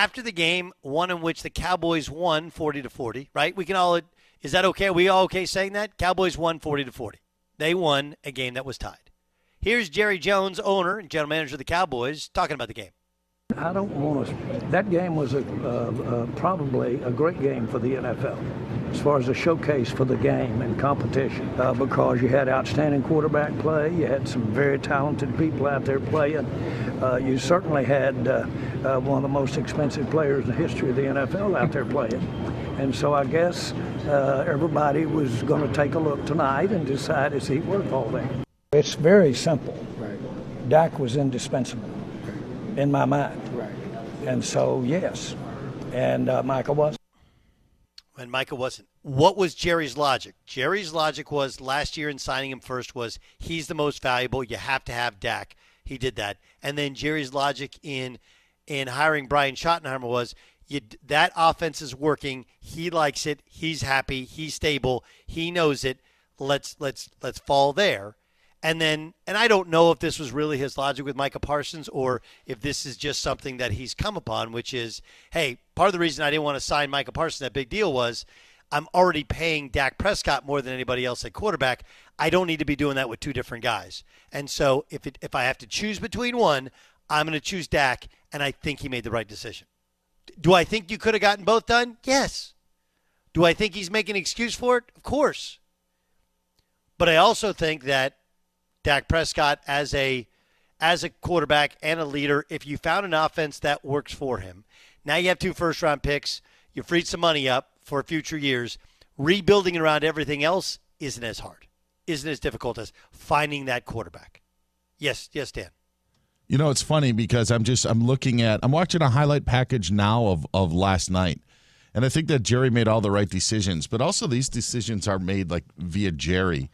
after the game, one in which the Cowboys won 40-40, right? We can all – is that okay? Are we all okay saying that? Cowboys won 40-40. They won a game that was tied. Here's Jerry Jones, owner and general manager of the Cowboys, talking about the game. I don't want to. That game was probably a great game for the NFL as far as a showcase for the game and competition because you had outstanding quarterback play. You had some very talented people out there playing. You certainly had one of the most expensive players in the history of the NFL out there playing. And so I guess everybody was going to take a look tonight and decide, is he worth all that? It's very simple. Right. Dak was indispensable in my mind. Right. And so, yes. And Michael wasn't. And Michael wasn't. What was Jerry's logic? Jerry's logic was last year in signing him first was he's the most valuable. You have to have Dak. He did that. And then Jerry's logic in hiring Brian Schottenheimer was that offense is working. He likes it. He's happy. He's stable. He knows it. Let's fall there. And I don't know if this was really his logic with Micah Parsons or if this is just something that he's come upon, which is, hey, part of the reason I didn't want to sign Micah Parsons, that big deal was I'm already paying Dak Prescott more than anybody else at quarterback. I don't need to be doing that with two different guys. And so if I have to choose between one, I'm going to choose Dak, and I think he made the right decision. Do I think you could have gotten both done? Yes. Do I think he's making an excuse for it? Of course. But I also think that Dak Prescott as a quarterback and a leader, if you found an offense that works for him, now you have 2 first-round picks, you freed some money up for future years, rebuilding around everything else isn't as hard, isn't as difficult as finding that quarterback. Yes, Dan. You know, it's funny because I'm watching a highlight package now of last night, and I think that Jerry made all the right decisions, but also these decisions are made like via Jerry.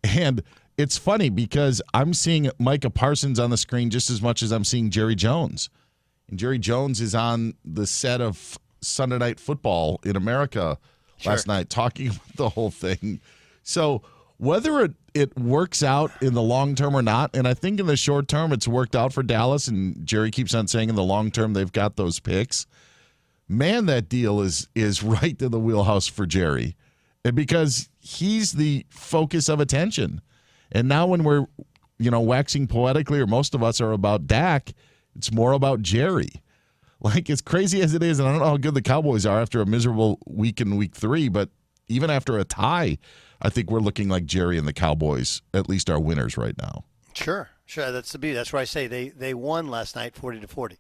And it's funny because I'm seeing Micah Parsons on the screen just as much as I'm seeing Jerry Jones. And Jerry Jones is on the set of Sunday Night Football in America last night talking about the whole thing. So whether it works out in the long term or not, and I think in the short term it's worked out for Dallas, and Jerry keeps on saying in the long term they've got those picks. Man, that deal is right in the wheelhouse for Jerry. And because he's the focus of attention. And now when we're, waxing poetically, or most of us are about Dak, it's more about Jerry. Like, as crazy as it is, and I don't know how good the Cowboys are after a miserable week in week 3, but even after a tie, I think we're looking like Jerry and the Cowboys at least are winners right now. Sure. That's the beauty. That's why I say they won last night 40-40.